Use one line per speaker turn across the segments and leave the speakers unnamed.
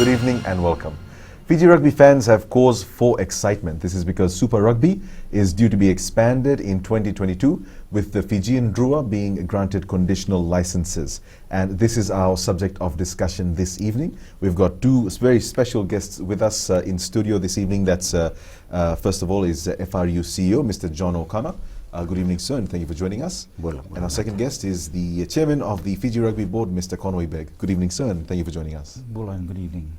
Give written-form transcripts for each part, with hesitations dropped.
Good evening and welcome. Fiji Rugby fans have cause for excitement. This is because Super Rugby is due to be expanded in 2022, with the Fijian Drua being granted conditional licenses. And this is our subject of discussion this evening. We've got two very special guests with us in studio this evening. That's first of all is FRU CEO, Mr. John O'Connor. Good evening, sir, and thank you for joining us. And our second guest is the chairman of the Fiji Rugby Board, Mr. Conway Beg. Good evening, sir, and thank you for joining us.
Good evening.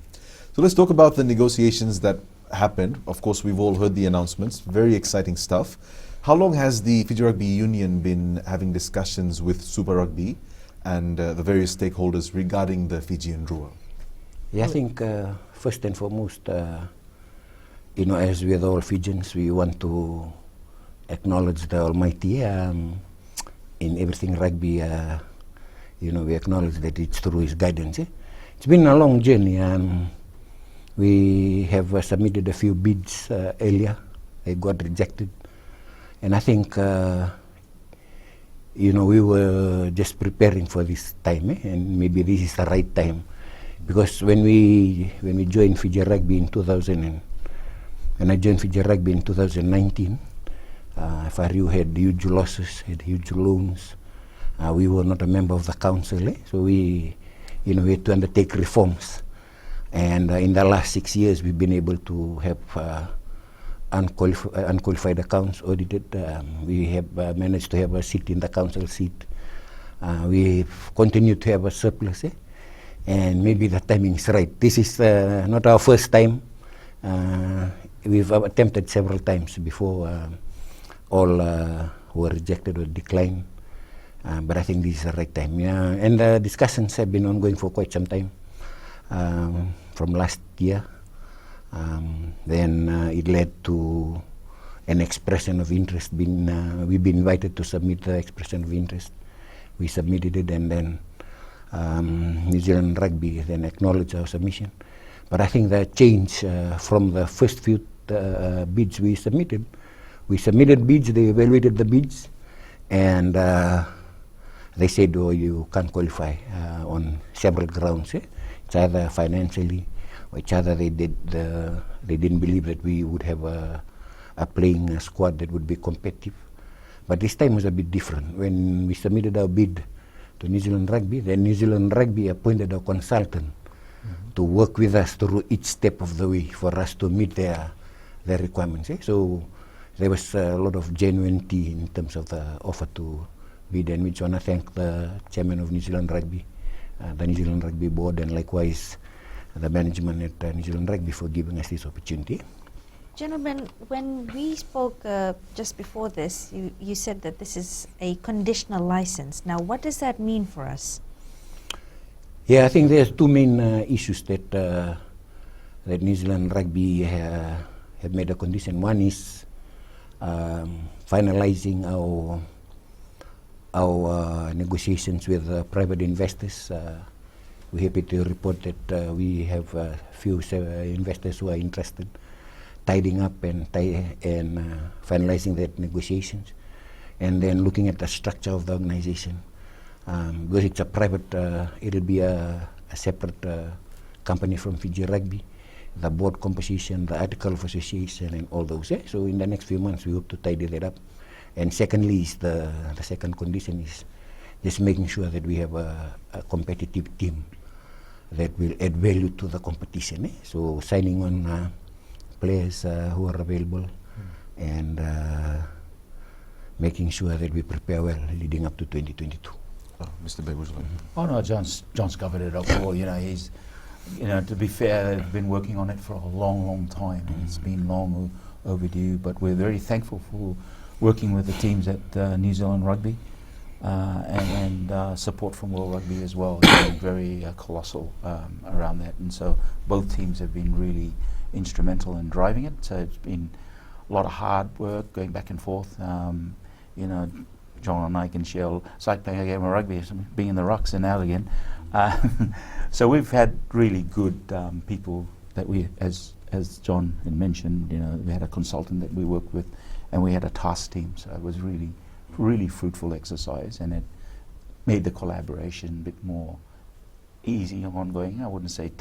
So let's talk about the negotiations that happened. Of course, we've all heard the announcements. Very exciting stuff. How long has the Fiji Rugby Union been having discussions with Super Rugby and the various stakeholders regarding the Fijian Drua?
Yeah, I think first and foremost, as with all Fijians, we want to acknowledge the Almighty in everything rugby. We acknowledge that it's through His guidance. It's been a long journey. We have submitted a few bids earlier. They got rejected, and I think we were just preparing for this time, and maybe this is the right time, because when we joined Fiji Rugby in 2000, when I joined Fiji Rugby in 2019. FRU had huge losses, had huge loans. We were not a member of the council, so we had to undertake reforms. And in the last 6 years, we've been able to have unqualified accounts audited. We have managed to have a seat in the council seat. We've continued to have a surplus, and maybe the timing is right. This is not our first time. We've attempted several times before. All were rejected or declined, but I think this is the right time. And the discussions have been ongoing for quite some time, from last year. Then it led to an expression of interest. We've been invited to submit the expression of interest. We submitted it, and then New Zealand Rugby then acknowledged our submission. But I think the change from the first few bids we submitted bids, they evaluated the bids, and they said, you can't qualify on several grounds. It's either financially, or it's either they didn't believe that we would have a playing squad that would be competitive. But this time was a bit different. When we submitted our bid to New Zealand Rugby, then New Zealand Rugby appointed a consultant to work with us through each step of the way for us to meet their requirements. So there was a lot of genuinity in terms of the offer to bid, and we want to thank the chairman of New Zealand Rugby, the New Zealand Rugby Board, and likewise the management at New Zealand Rugby for giving us this opportunity.
Gentlemen, when we spoke just before this, you said that this is a conditional license. Now, what does that mean for us?
Yeah, I think there's two main issues that New Zealand Rugby have made a condition. One is finalizing our negotiations with private investors. We're happy to report that we have a few investors who are interested, tidying up and finalizing that negotiations, and then looking at the structure of the organization. Because it's a private, it'll be a separate company from Fiji Rugby. The board composition, the article of association, and all those. So in the next few months, we hope to tidy that up. And secondly, is the second condition is just making sure that we have a competitive team that will add value to the competition. So signing on players who are available, and making sure that we prepare well leading up to 2022.
Mr. Beg, would you like?
Oh no, John's covered it up all. He's. To be fair, they've been working on it for a long, long time. It's been long overdue, but we're very thankful for working with the teams at New Zealand Rugby and support from World Rugby as well. It's been very colossal around that, and so both teams have been really instrumental in driving it. So it's been a lot of hard work going back and forth. John and I can share, it's like playing a game of rugby, being in the rucks and out again. So we've had really good people that we, as John had mentioned, we had a consultant that we worked with, and we had a task team. So it was really fruitful exercise, and it made the collaboration a bit more easy ongoing. I wouldn't say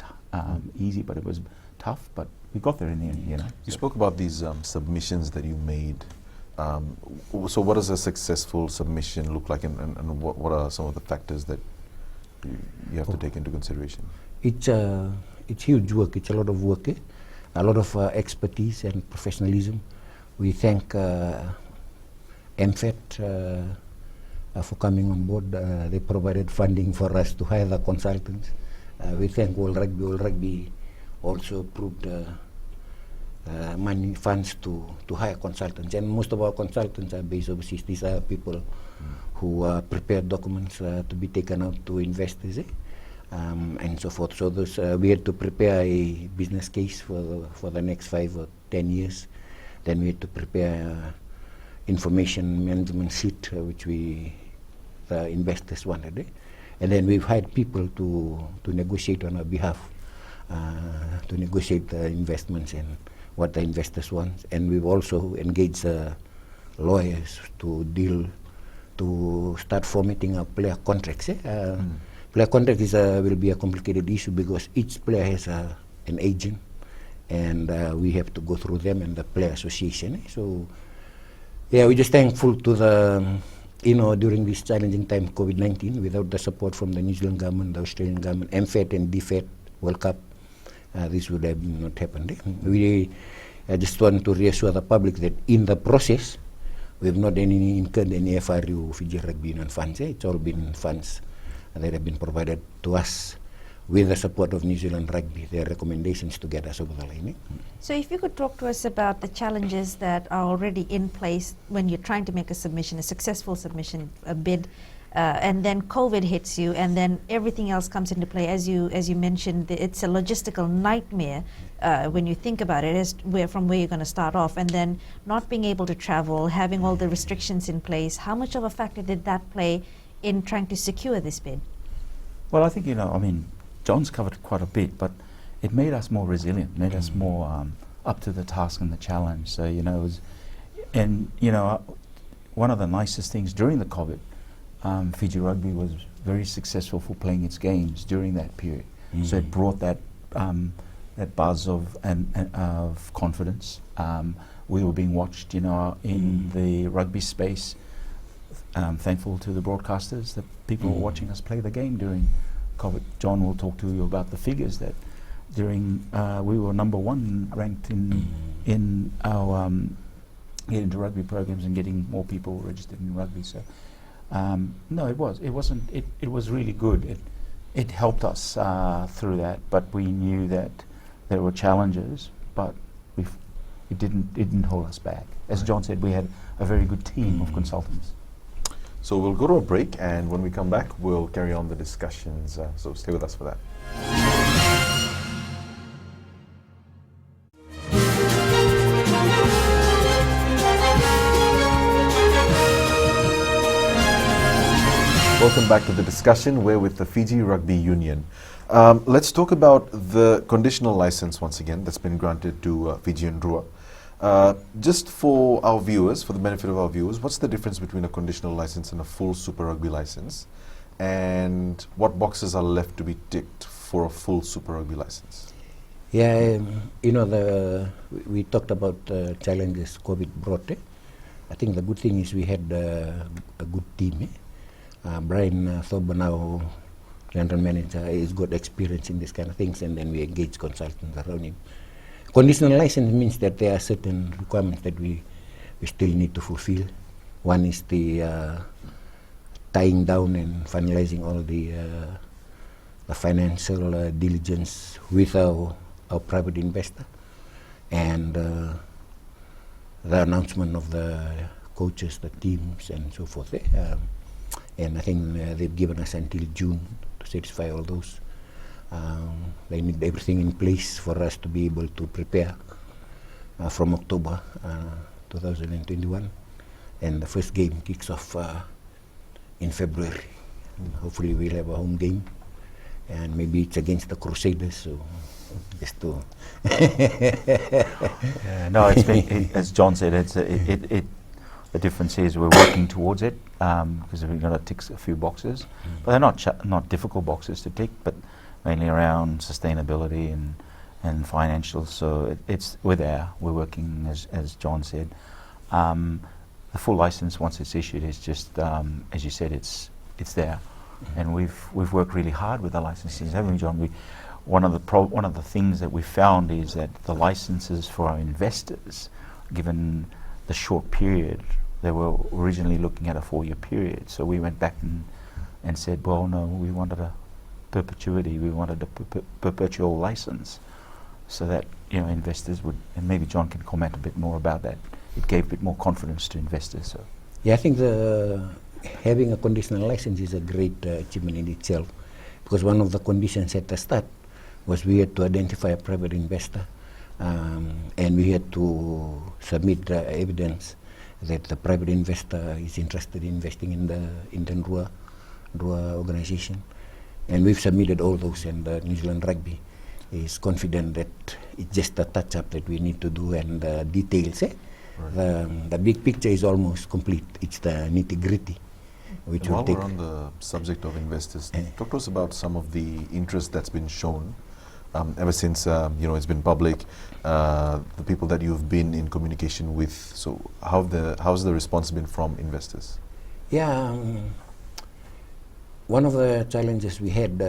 easy, but it was tough. But we got there in the end, you know.
You spoke about these submissions that you made. So what does a successful submission look like, and what are some of the factors that you have to take into consideration?
It's huge work. It's a lot of work, a lot of expertise and professionalism. We thank MFET for coming on board. They provided funding for us to hire the consultants. We thank World Rugby. World Rugby also approved money funds to hire consultants, and most of our consultants are based overseas. These are people who prepare documents to be taken out to investors, and so forth. So those, we had to prepare a business case for the next 5 or 10 years. Then we had to prepare information management sheet, which the investors wanted, and then we've hired people to negotiate on our behalf, to negotiate the investments and what the investors want. And we've also engaged lawyers to start formatting our player contracts. Player contract will be a complicated issue because each player has an agent, and we have to go through them and the player association. So yeah, we're just thankful to the, during this challenging time, COVID-19, without the support from the New Zealand government, the Australian government, MFET and DFET World Cup, this would have not happened. We just want to reassure the public that in the process, we have not incurred any FRU Fiji Rugby Union funds. It's all been funds that have been provided to us with the support of New Zealand Rugby, their recommendations to get us over the line.
So if you could talk to us about the challenges that are already in place when you're trying to make a submission, a successful submission, a bid, and then COVID hits you, and then everything else comes into play. As you mentioned, it's a logistical nightmare when you think about it, from where you're going to start off, and then not being able to travel, having all the restrictions in place. How much of a factor did that play in trying to secure this bid?
Well, I think, John's covered quite a bit, but it made us more resilient, made us more up to the task and the challenge. So, one of the nicest things during the COVID, Fiji Rugby was very successful for playing its games during that period. So it brought that buzz of confidence. We were being watched, in the rugby space. Thankful to the broadcasters that people were watching us play the game during COVID. John will talk to you about the figures that during we were number 1 ranked in our getting to rugby programs and getting more people registered in rugby. So no, it was really good. It helped us through that, but we knew that there were challenges, but it didn't hold us back. As John said, we had a very good team of consultants.
So we'll go to a break, and when we come back, we'll carry on the discussions. So stay with us for that. Welcome back to the discussion. We're with the Fiji Rugby Union. Let's talk about the conditional license once again that's been granted to Fiji and Drua. Just for our viewers, for the benefit of our viewers, what's the difference between a conditional license and a full Super Rugby license? And what boxes are left to be ticked for a full Super Rugby license?
Yeah, we talked about the challenges COVID brought. I think the good thing is we had a good team. Brian Thoba, now general manager, has got experience in this kind of things, and then we engage consultants around him. Conditional license means that there are certain requirements that we still need to fulfill. One is the tying down and finalizing all the financial diligence with our private investor, and the announcement of the coaches, the teams, and so forth. And I think they've given us until June to satisfy all those. They need everything in place for us to be able to prepare from October 2021, and the first game kicks off in February. Hopefully we'll have a home game, and maybe it's against the Crusaders, so just to
no, it's been, as John said, The difference is we're working towards it because we've got to tick a few boxes, but they're not difficult boxes to tick, but mainly around sustainability and financials. So we're there. We're working as John said. The full license, once it's issued, is just as you said, it's there, and we've worked really hard with the licenses, haven't we, John? One of the things that we found is that the licenses for our investors, given the short period, they were originally looking at a 4-year period. So we went back and said, well, no, we wanted a perpetuity. We wanted a perpetual license, so that investors would, and maybe John can comment a bit more about that. It gave a bit more confidence to investors. So
Yeah, I think having a conditional license is a great achievement in itself, because one of the conditions at the start was we had to identify a private investor, and we had to submit evidence that the private investor is interested in investing in the Drua organization, and we've submitted all those, and New Zealand Rugby is confident that it's just a touch-up that we need to do, and details. Right. The big picture is almost complete. It's the nitty-gritty, which will take.
While we're on the subject of investors, talk to us about some of the interest that's been shown ever since it's been public. The people that you've been in communication with. So how's the response been from investors?
Yeah, one of the challenges we had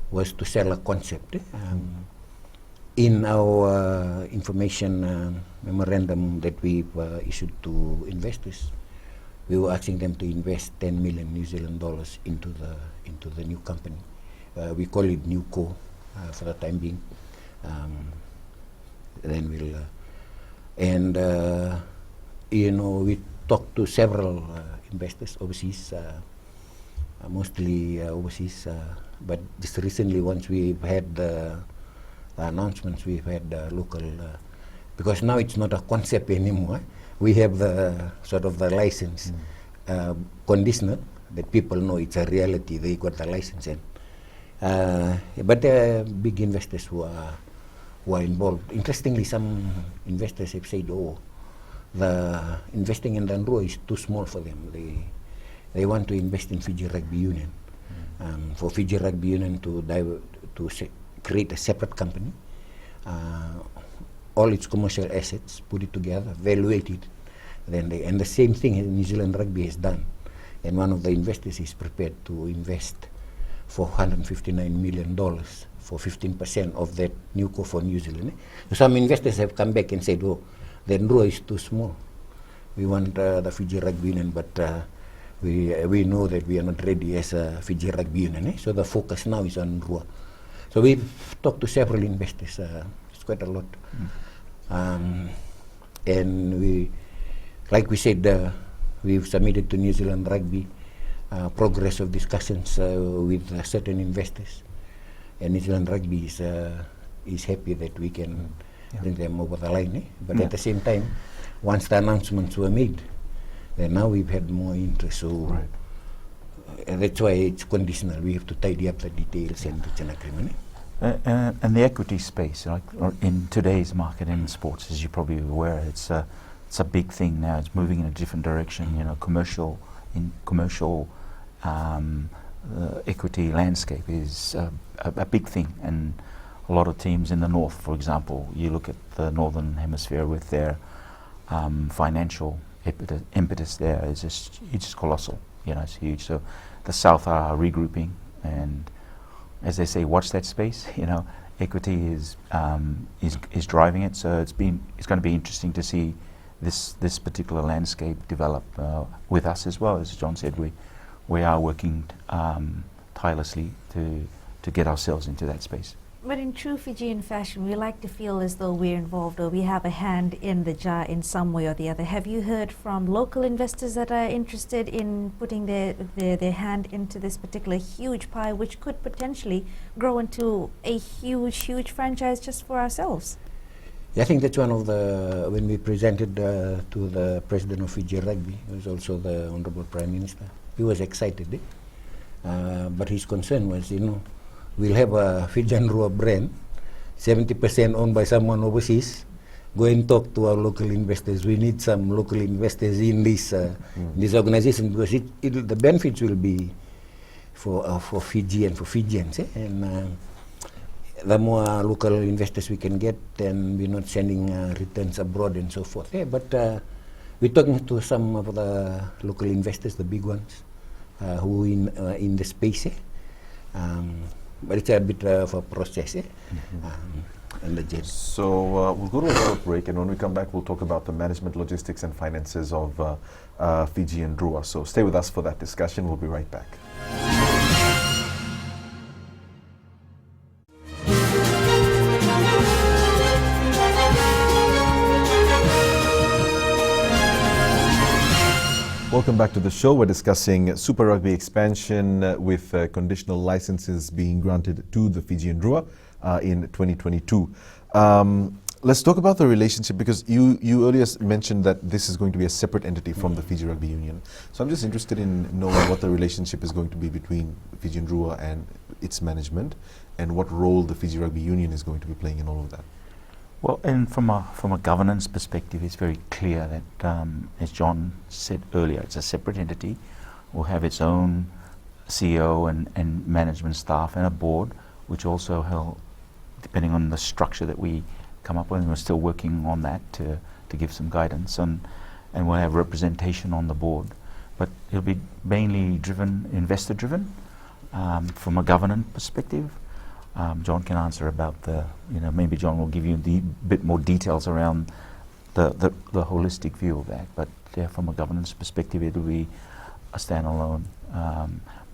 was to sell a concept. In our information memorandum that we've issued to investors, we were asking them to invest 10 million New Zealand dollars into the new company. We call it New Co for the time being. Then we'll we talked to several investors overseas, mostly overseas, but just recently, once we've had the announcements, we've had local, because now it's not a concept anymore. We have the sort of the license conditional, that people know it's a reality. They got the license in. But there are big investors who are involved. Interestingly, some investors have said, the investing in Drua is too small for them. They want to invest in Fiji Rugby Union. For Fiji Rugby Union to create a separate company, all its commercial assets, put it together, evaluate it, and the same thing New Zealand Rugby has done. And one of the investors is prepared to invest $459 million for 15% of that new co for New Zealand. Some investors have come back and said, the Drua is too small. We want the Fiji Rugby Union, but we know that we are not ready as a Fiji Rugby Union. So the focus now is on Drua. So we've talked to several investors, it's quite a lot. And we, like we said, we've submitted to New Zealand Rugby progress of discussions with certain investors. And New Zealand Rugby is happy that we can bring them over the line. But at the same time, once the announcements were made, then now we've had more interest. So that's why it's conditional. We have to tidy up the details and reach an agreement.
And the equity space, like in today's market in sports, as you're probably aware, it's a big thing now. It's moving in a different direction. Commercial equity landscape is a big thing, and a lot of teams in the north, for example, you look at the northern hemisphere with their financial impetus there is just colossal. It's huge. So the south are regrouping, and as they say, watch that space. Equity is driving it. So it's going to be interesting to see this particular landscape develop with us as well. As John said, we are working tirelessly to get ourselves into that space.
But in true Fijian fashion, we like to feel as though we're involved or we have a hand in the jar in some way or the other. Have you heard from local investors that are interested in putting their hand into this particular huge pie, which could potentially grow into a huge franchise just for ourselves?
Yeah, I think that's one of the, when we presented to the president of Fiji Rugby, who was also the Honorable Prime Minister, he was excited. But his concern was, we'll have a Fijian Drua brand, 70% owned by someone overseas, go and talk to our local investors. We need some local investors in this organization, because the benefits will be for Fiji and for Fijians. And the more local investors we can get, then we're not sending returns abroad and so forth. But we're talking to some of the local investors, the big ones, who in the space. But it's a bit of a process.
So we'll go to a short break, and when we come back, we'll talk about the management, logistics, and finances of Fiji and Drua. So stay with us for that discussion. We'll be right back. Welcome back to the show. We're discussing Super Rugby expansion with conditional licenses being granted to the Fiji and Drua in 2022. Let's talk about the relationship, because you earlier mentioned that this is going to be a separate entity from the Fiji Rugby Union. So I'm just interested in knowing what the relationship is going to be between Fiji and Drua and its management, and what role the Fiji Rugby Union is going to be playing in all of that.
Well, and from a governance perspective, it's very clear that, as John said earlier, it's a separate entity. Will have its own CEO and management staff and a board, which also help, depending on the structure that we come up with, and we're still working on that to give some guidance, and we'll have representation on the board. But it'll be mainly investor driven, from a governance perspective. John can answer about maybe John will give you the bit more details around the holistic view of that. But from a governance perspective, it'll be a standalone.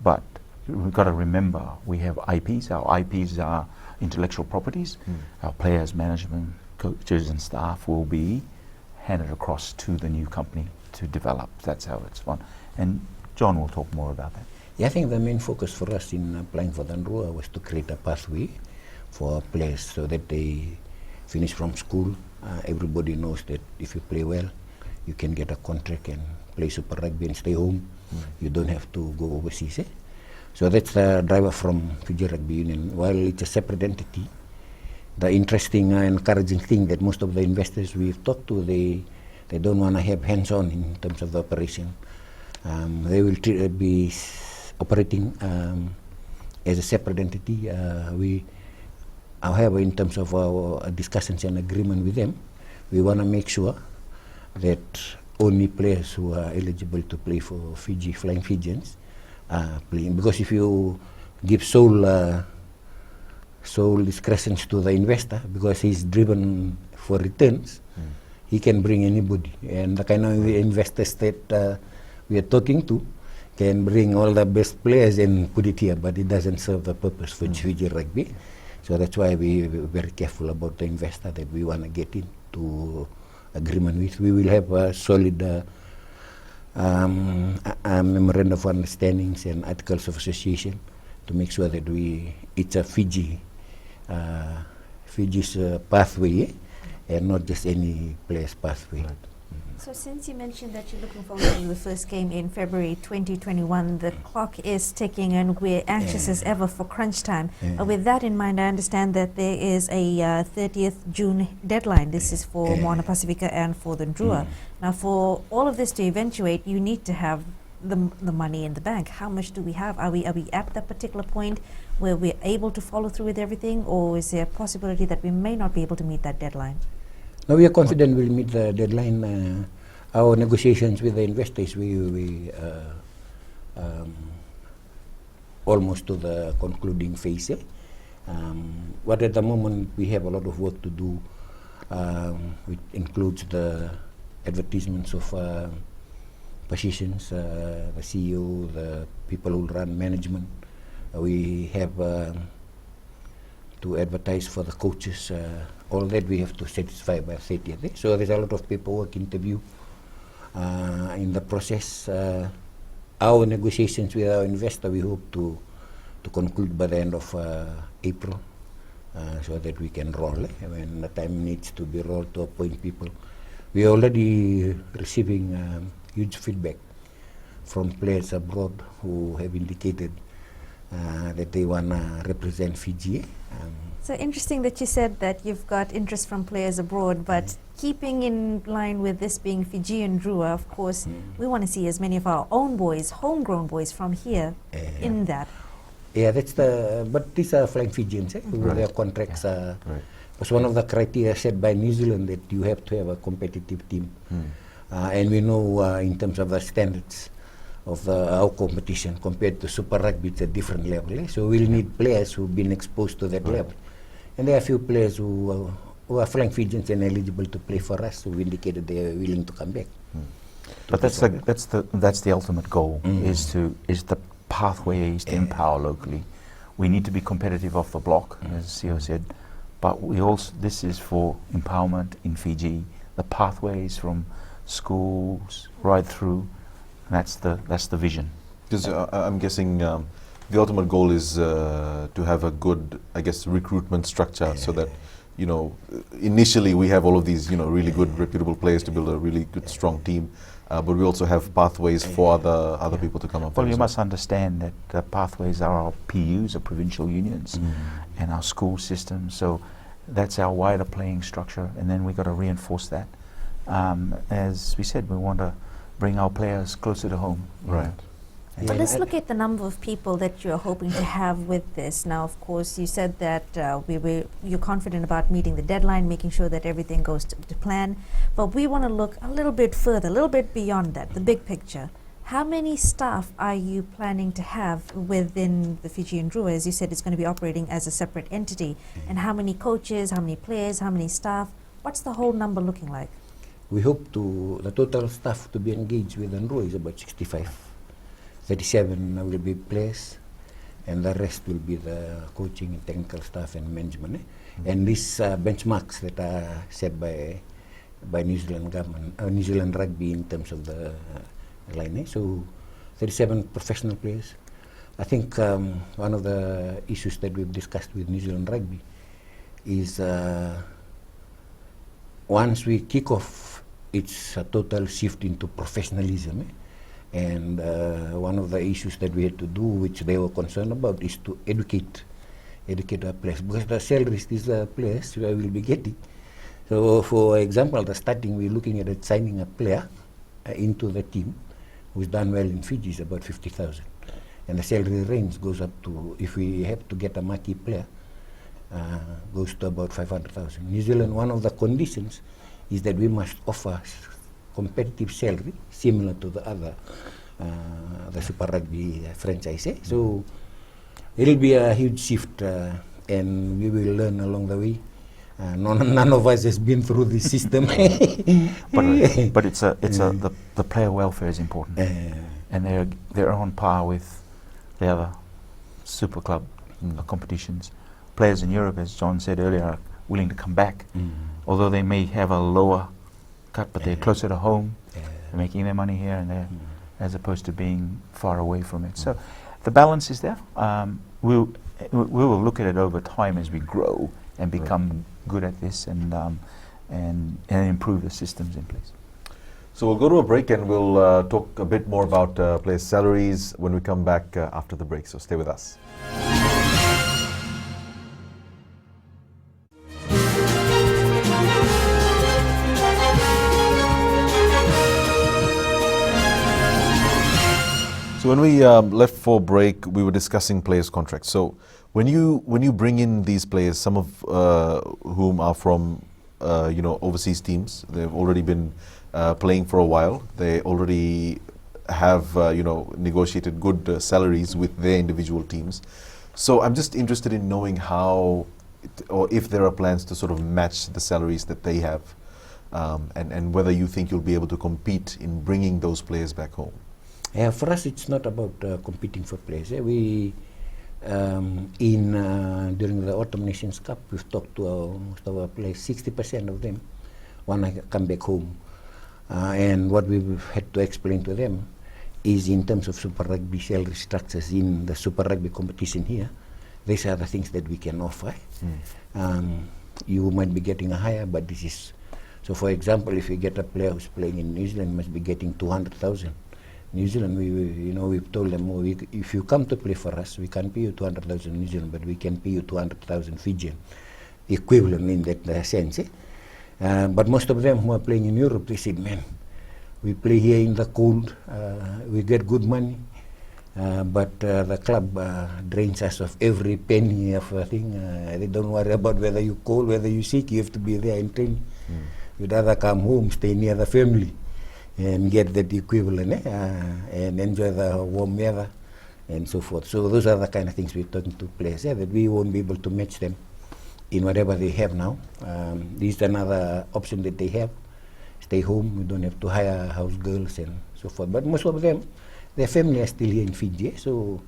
But we've got to remember, we have IPs. Our IPs are intellectual properties. Our players, management, coaches and staff will be handed across to the new company to develop. That's how it's run. And John will talk more about that.
Yeah, I think the main focus for us in applying for the Drua was to create a pathway for players, so that they finish from school. Everybody knows that if you play well, you can get a contract and play Super Rugby and stay home. You don't have to go overseas. So that's the driver from Fiji Rugby Union. While it's a separate entity, the interesting and encouraging thing that most of the investors we've talked to, they don't want to have hands-on in terms of the operation. They will be operating as a separate entity. However, in terms of our discussions and agreement with them, we want to make sure that only players who are eligible to play for Fiji, Flying Fijians, are playing. Because if you give sole discretion to the investor, because he's driven for returns, he can bring anybody. And the kind of investors that we are talking to can bring all the best players and put it here, but it doesn't serve the purpose for Fiji Rugby. So that's why we're very careful about the investor that we want to get into agreement with. We will have a solid memorandum of understandings and articles of association to make sure that it's a Fiji's pathway, and not just any player's pathway.
Right.
So since you mentioned that you're looking forward to the first game in February 2021, the clock is ticking and we're anxious as ever for crunch time. With that in mind, I understand that there is a 30th June deadline. This is for Moana Pacifica and for the Drua. Now for all of this to eventuate, you need to have the money in the bank. How much do we have? Are we at that particular point where we're able to follow through with everything, or is there a possibility that we may not be able to meet that deadline?
No, we are confident we'll meet the deadline. Our negotiations with the investors, we almost to the concluding phase. But at the moment, we have a lot of work to do, which includes the advertisements of positions, the CEO, the people who run management. We have to advertise for the coaches. All that we have to satisfy by 30th. So there's a lot of paperwork, interview in the process. Our negotiations with our investor, we hope to conclude by the end of April, so that we can roll. When the time needs to be rolled to appoint people. We are already receiving huge feedback from players abroad who have indicated that they want to represent Fiji.
So interesting that you said that you've got interest from players abroad, but keeping in line with this being Fijian Drua, of course, we want to see as many of our own boys, homegrown boys from here in that.
Yeah, but these are flying Fijians, their contracts are, was one of the criteria set by New Zealand that you have to have a competitive team. And we know in terms of the standards of our competition compared to Super Rugby, it's a different level. So we'll need players who've been exposed to that level. And there are a few players who are flying Fijians and eligible to play for us, who indicated they are willing to come back.
But that's the ultimate goal, is the pathway is to empower locally. We need to be competitive off the block, as CEO said, but we also, this is for empowerment in Fiji. The pathways from schools right through, that's the vision.
Because I'm guessing the ultimate goal is to have a good, I guess, recruitment structure, so that, you know, initially we have all of these, you know, really good, reputable players to build a really good, strong team. But we also have pathways for other people to come up.
Well, you must understand that the pathways are our PUs, our provincial unions, and our school system. So that's our wider playing structure, and then we've got to reinforce that. As we said, we want to bring our players closer to home.
Right.
But let's look at the number of people that you're hoping to have with this. Now, of course, you said that you're confident about meeting the deadline, making sure that everything goes to plan. But we want to look a little bit further, a little bit beyond that, the big picture. How many staff are you planning to have within the Fijian Drua? As you said, it's going to be operating as a separate entity. And how many coaches, how many players, how many staff? What's the whole number looking like?
We hope the total staff to be engaged with Drua is about 65. 37 will be players, and the rest will be the coaching and technical staff and management. And these benchmarks that are set by New Zealand government, New Zealand Rugby in terms of the line. So 37 professional players. I think one of the issues that we've discussed with New Zealand Rugby is once we kick off, it's a total shift into professionalism. And one of the issues that we had to do, which they were concerned about, is to educate our players, because the salaries these players will be getting. So, for example, the starting, we're looking at it, signing a player into the team who's done well in Fiji is about 50,000, and the salary range goes up to, if we have to get a marquee player, goes to about 500,000. New Zealand, one of the conditions is that we must offer competitive salary similar to the other the Super Rugby franchise. So it'll be a huge shift, and we will learn along the way. None of us has been through this system.
but the player welfare is important, and they're on par with the other super club competitions. Players in Europe, as John said earlier, are willing to come back, although they may have a lower cut, but they're closer to home. They're making their money here and there, as opposed to being far away from it. So the balance is there. We will look at it over time as we grow and become good at this, and improve the systems in place.
So we'll go to a break, and we'll talk a bit more about players' salaries when we come back after the break. So stay with us. So when we left for break, we were discussing players' contracts. So when you bring in these players, some of whom are from overseas teams, they've already been playing for a while. They already have negotiated good salaries with their individual teams. So I'm just interested in knowing how, or if there are plans to sort of match the salaries that they have, and whether you think you'll be able to compete in bringing those players back home.
For us, it's not about competing for players. We, during the Autumn Nations Cup, we've talked to most of our players. 60% of them want to come back home, and what we've had to explain to them is, in terms of Super Rugby salary structures in the Super Rugby competition here, these are the things that we can offer. You might be getting a higher, but this is so. For example, if you get a player who's playing in New Zealand, must be getting 200,000. New Zealand, we've told them, if you come to play for us, we can't pay you 200,000 New Zealand, but we can pay you 200,000 Fijian, equivalent in that sense. But most of them who are playing in Europe, they said, man, we play here in the cold, we get good money, but the club drains us of every penny of a thing. They don't worry about whether you're cold, whether you're sick, you have to be there and train. You'd rather come home, stay near the family, and get that equivalent, and enjoy the warm weather and so forth. So those are the kind of things we're talking to players, that we won't be able to match them in whatever they have now. This is another option that they have. Stay home, we don't have to hire house girls and so forth. But most of them, their family are still here in Fiji, so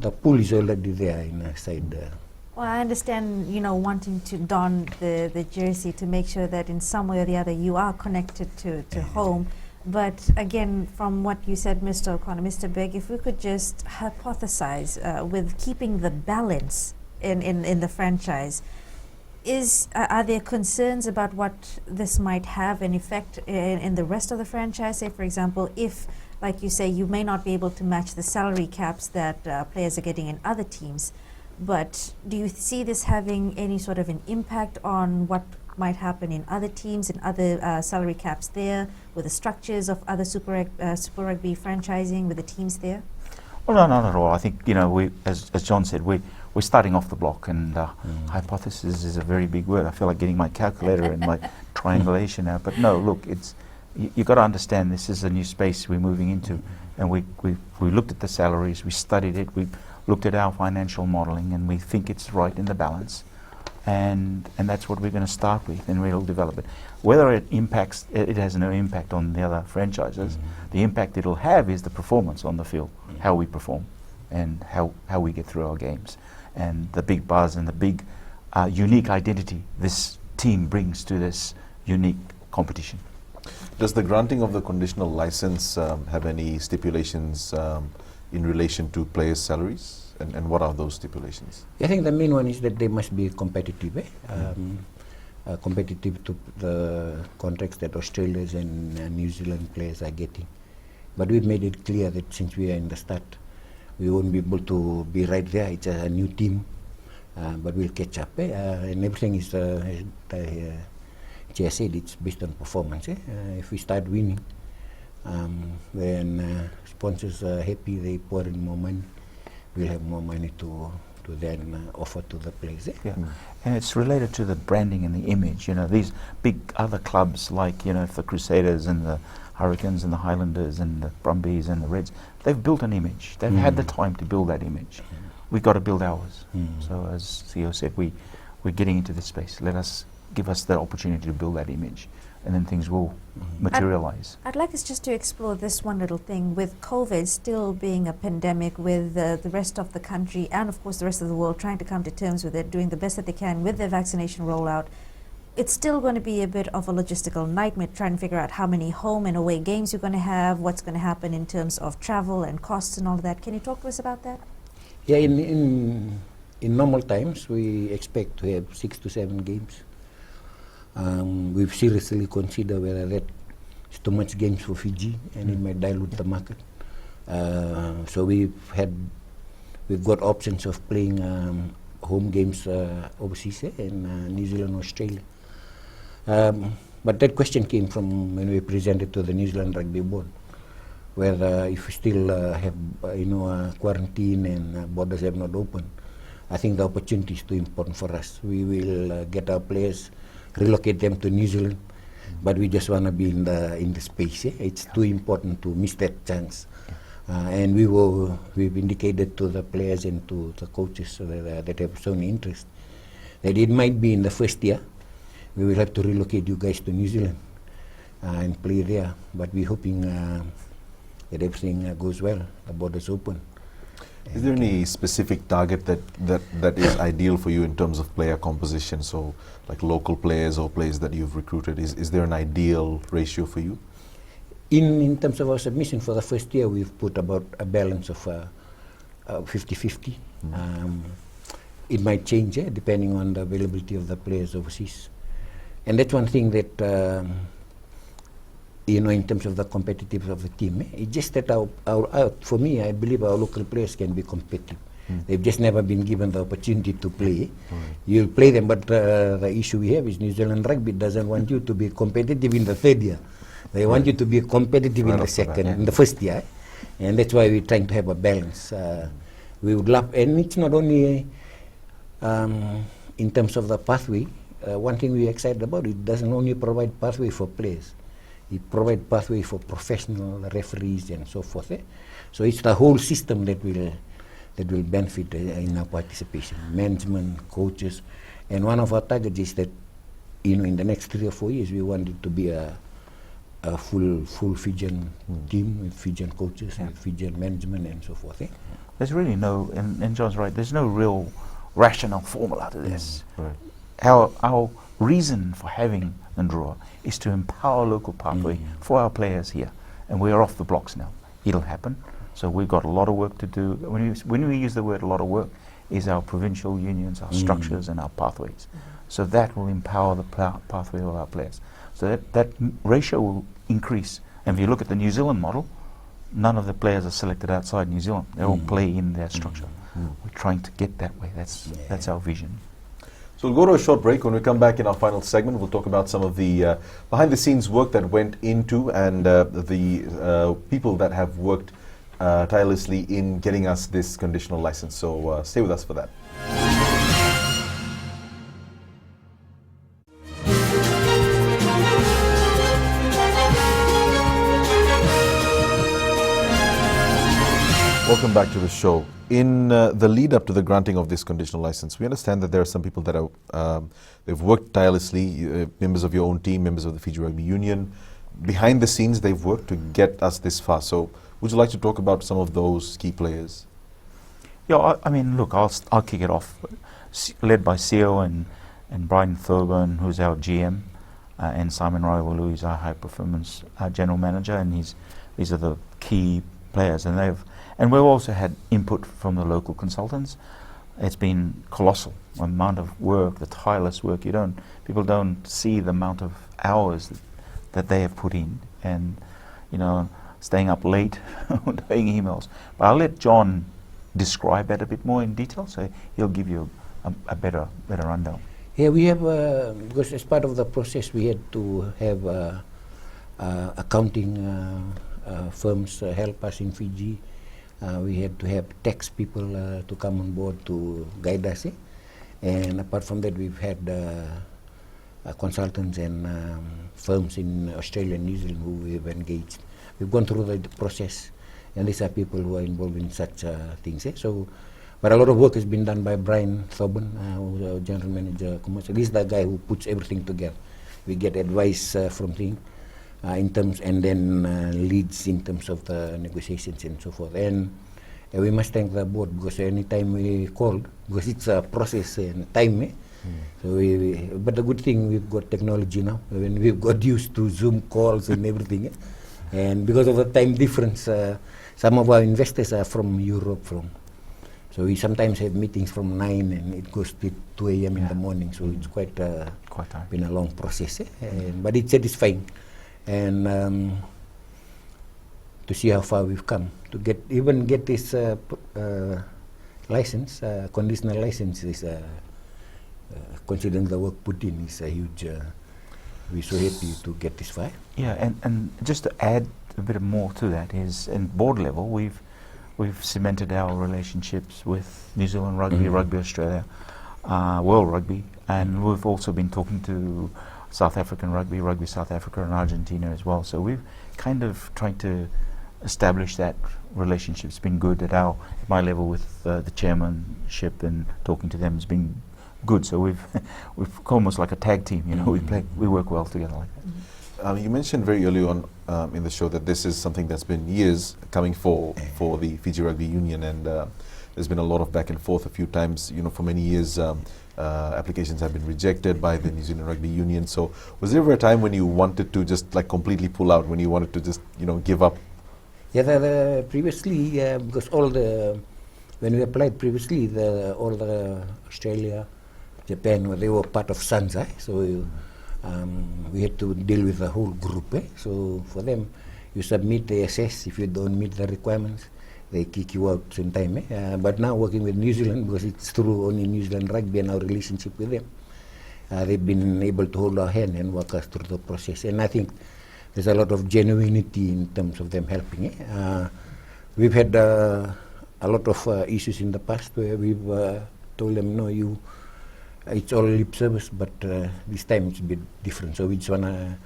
the pool is already there inside.
Well, I understand, wanting to don the jersey to make sure that in some way or the other you are connected to home. But again, from what you said, Mr. O'Connor, Mr. Beg, if we could just hypothesize with keeping the balance in the franchise, are there concerns about what this might have an effect in the rest of the franchise? Say, for example, if, like you say, you may not be able to match the salary caps that players are getting in other teams, but do you see this having any sort of an impact on what might happen in other teams and other salary caps there, with the structures of other Super Rugby franchising, with the teams there?
Well, no, not at all. I think, we, as John said, we're starting off the block, and hypothesis is a very big word. I feel like getting my calculator and my triangulation out. But no, look, you've got to understand this is a new space we're moving into, and we looked at the salaries, we studied it, we looked at our financial modelling, and we think it's right in the balance. And that's what we're going to start with, and we'll develop it. Whether it has no impact on the other franchises. The impact it'll have is the performance on the field, how we perform, and how we get through our games, and the big buzz and the big unique identity this team brings to this unique competition.
Does the granting of the conditional license have any stipulations in relation to players' salaries? And what are those stipulations?
I think the main one is that they must be competitive, competitive to the contracts that Australians and New Zealand players are getting. But we've made it clear that since we are in the start, we won't be able to be right there. It's a new team, but we'll catch up. And everything is, as the chair said, it's based on performance. If we start winning, then sponsors are happy, they pour in more money. We'll have more money to then offer to the players.
And it's related to the branding and the image. These big other clubs like, the Crusaders and the Hurricanes and the Highlanders and the Brumbies and the Reds, they've built an image. They've had the time to build that image. We've got to build ours. So as CEO said, we're getting into this space. Give us the opportunity to build that image, and then things will materialize.
I'd like us just to explore this one little thing. With COVID still being a pandemic, with the rest of the country and of course the rest of the world trying to come to terms with it, doing the best that they can with their vaccination rollout, it's still going to be a bit of a logistical nightmare trying to figure out how many home and away games you're going to have, what's going to happen in terms of travel and costs and all of that. Can you talk to us about that?
Yeah, in normal times we expect to have 6 to 7 games. We've seriously considered whether that is too much games for Fiji and it might dilute the market. So we've got options of playing home games overseas in New Zealand, Australia. But that question came from when we presented to the New Zealand Rugby Board, whether if we still have quarantine and borders have not opened. I think the opportunity is too important for us. We will get our players, relocate them to New Zealand, but we just want to be in the space. It's too important to miss that chance. And we've indicated to the players and to the coaches that have shown interest that it might be in the first year we will have to relocate you guys to New Zealand and play there. But we're hoping that everything goes well, the borders open.
Is there any specific target that is ideal for you in terms of player composition? So like local players or players that you've recruited, is there an ideal ratio for you?
In terms of our submission for the first year, we've put about a balance of 50-50. It might change depending on the availability of the players overseas. And that's one thing that in terms of the competitiveness of the team. It's just that for me, I believe our local players can be competitive. They've just never been given the opportunity to play. You'll play them, but the issue we have is New Zealand Rugby doesn't want you to be competitive in the third year. They want you to be competitive in the second, in the first year. And that's why we're trying to have a balance. We would love, and it's not only in terms of the pathway. One thing we're excited about, it doesn't only provide pathway for players. It provides pathway for professional referees and so forth. So it's the whole system that will benefit in our participation. Management, coaches, and one of our targets is that in the next 3 or 4 years we want it to be a full Fijian team with Fijian coaches and Fijian management and so forth.
There's really no, and John's right, there's no real rational formula to this.
Right.
Our reason for having Drua is to empower local pathway for our players here, and we're off the blocks now. It'll happen. So we've got a lot of work to do. When we use the word a lot of work, is our provincial unions, our structures and our pathways. So that will empower the pathway of our players. So that ratio will increase. And if you look at the New Zealand model, none of the players are selected outside New Zealand. They all play in their structure. We're trying to get that way. That's our vision.
So we'll go to a short break. When we come back in our final segment, we'll talk about some of the behind-the-scenes work that went into and the people that have worked tirelessly in getting us this conditional license. So stay with us for that. Welcome back to the show. In the lead up to the granting of this conditional license, we understand that there are some people that are they've worked tirelessly, members of your own team, members of the Fiji Rugby Union. Behind the scenes, they've worked to get us this far. So would you like to talk about some of those key players?
Yeah, I mean, look, I'll kick it off. Led by Seo and Brian Thurban, who's our GM, and Simon Raiwalu, who's our high performance general manager, and these are the key players, and we've also had input from the local consultants. It's been colossal amount of work, the tireless work. People don't see the amount of hours that they have put in, and staying up late doing emails. But I'll let John describe that a bit more in detail, so he'll give you a better rundown.
Yeah, we have because as part of the process we had to have accounting firms help us in Fiji. We had to have tax people to come on board to guide us. And apart from that, we've had consultants and firms in Australia and New Zealand who we've engaged. We've gone through the process, and these are people who are involved in such things. But a lot of work has been done by Brian Thorburn, who's our general manager commercial. He's the guy who puts everything together. We get advice from him. In terms, and then leads in terms of the negotiations and so forth. And we must thank the board, because any time we called, because it's a process and time. So but the good thing, we've got technology now. When we've got used to Zoom calls and everything, and because of the time difference, some of our investors are from Europe. So we sometimes have meetings from 9 and it goes to 2 a.m. in the morning. So it's quite been a long process, but it's satisfying. And to see how far we've come to get this license, conditional license, is considering the work put in, is a huge. We're so happy to get this far.
Yeah, and just to add a bit more to that is, in board level, we've cemented our relationships with New Zealand Rugby, Rugby Australia, World Rugby, and we've also been talking to South African Rugby, Rugby South Africa and Argentina as well. So we've kind of tried to establish that relationship. It's been good at my level with the chairmanship, and talking to them has been good. So we've almost like a tag team, we work well together like that.
You mentioned very early on in the show that this is something that's been years coming for the Fiji Rugby Union, and there's been a lot of back and forth a few times. For many years applications have been rejected by the New Zealand Rugby Union. So was there ever a time when you wanted to just completely pull out, when you wanted to just give up?
Yeah, previously, because when we applied previously, all the Australia, Japan, they were part of SANZA. So we had to deal with the whole group. So for them, you submit, they assess. If you don't meet the requirements, they kick you out in time. But now working with New Zealand, because it's through only New Zealand Rugby and our relationship with them, they've been able to hold our hand and work us through the process. And I think there's a lot of genuinity in terms of them helping. We've had a lot of issues in the past where we've told them, no, it's all lip service, but this time it's a bit different. So we just wanna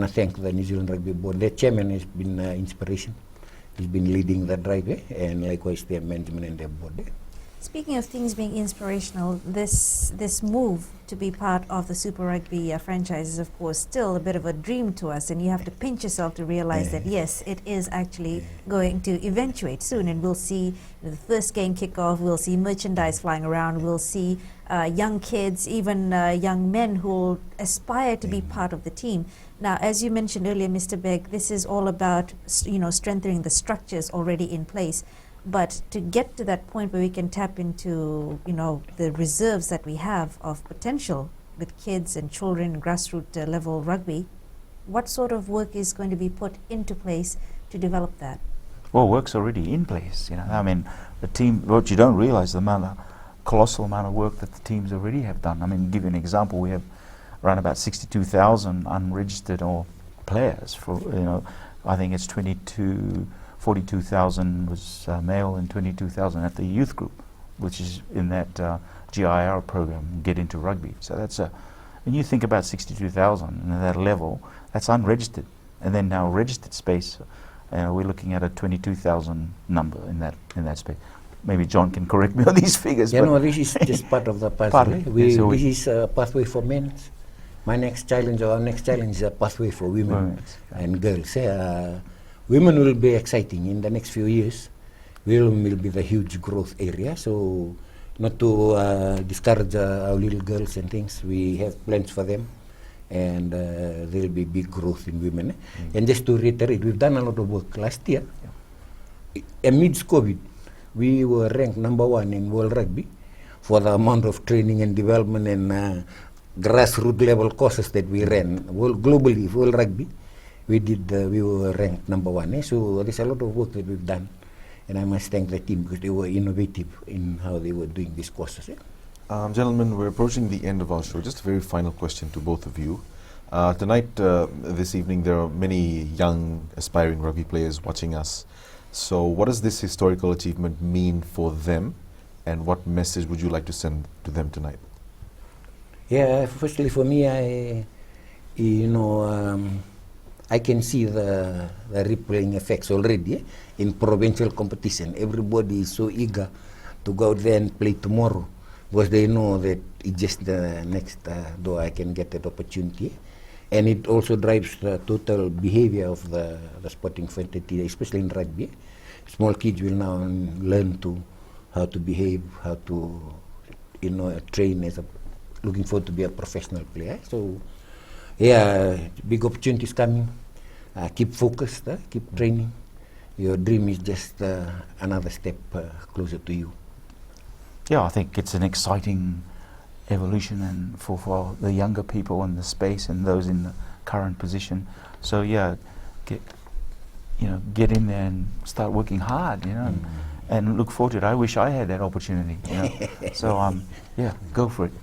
thank the New Zealand Rugby Board. Their chairman has been inspiration. He's been leading the drive, and likewise their management and their board.
Speaking of things being inspirational, this move to be part of the Super Rugby franchise is, of course, still a bit of a dream to us, and you have to pinch yourself to realize that, yes, it is actually going to eventuate soon, and we'll see the first game kick off, we'll see merchandise flying around, we'll see young kids, even young men who will aspire to be part of the team. Now, as you mentioned earlier, Mr. Beg, this is all about strengthening the structures already in place. But to get to that point where we can tap into, the reserves that we have of potential with kids and children, grassroots level rugby, what sort of work is going to be put into place to develop that?
Well, work's already in place. I mean, the team. What you don't realise the colossal amount of work that the teams already have done. I mean, to give you an example, we have around about 62,000 unregistered or players. I think it's 42,000 was male and 22,000 at the youth group, which is in that GIR program, Get Into Rugby. So that's when you think about 62,000 and at that level, that's unregistered. And then now registered space, we're looking at a 22,000 number in that space. Maybe John can correct me on these figures.
This is just part of the puzzle. This is a pathway for men. My next challenge, or our next challenge, is a pathway for women and girls. Women will be exciting in the next few years. Women will be the huge growth area. So, not to discourage our little girls and things, we have plans for them, and there will be big growth in women. And just to reiterate, we've done a lot of work last year. Amidst COVID, we were ranked #1 in World Rugby for the amount of training and development and grassroots level courses that we ran globally. World Rugby, we were ranked #1. So there's a lot of work that we've done, and I must thank the team because they were innovative in how they were doing these courses.
Gentlemen, we're approaching the end of our show. Just a very final question to both of you. Tonight, this evening, there are many young aspiring rugby players watching us. So what does this historical achievement mean for them, and what message would you like to send to them tonight?
Firstly for me, I can see the rippling effects already in provincial competition. Everybody is so eager to go out there and play tomorrow because they know that it's just the next door I can get that opportunity. And it also drives the total behavior of the sporting fraternity, especially in rugby. Small kids will now learn how to behave, how to train looking forward to be a professional player. So big opportunities coming. Keep focused, keep training. Your dream is just another step closer to you.
Yeah, I think it's an exciting evolution and for the younger people in the space and those in the current position. So get in there and start working hard, and look forward to it. I wish I had that opportunity, So go for it.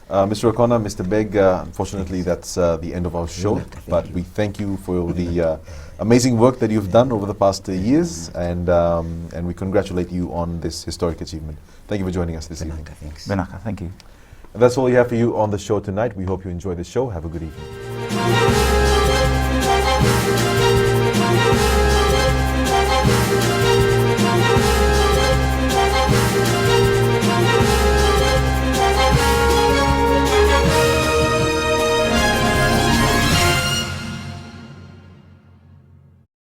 Mr. O'Connor, Mr. Beg, unfortunately that's the end of our show, but we thank you for the amazing work that you've done over the past years, and we congratulate you on this historic achievement. Thank you for joining us this evening.
Thanks.
Benaka, thank you.
And that's all we have for you on the show tonight. We hope you enjoy the show. Have a good evening.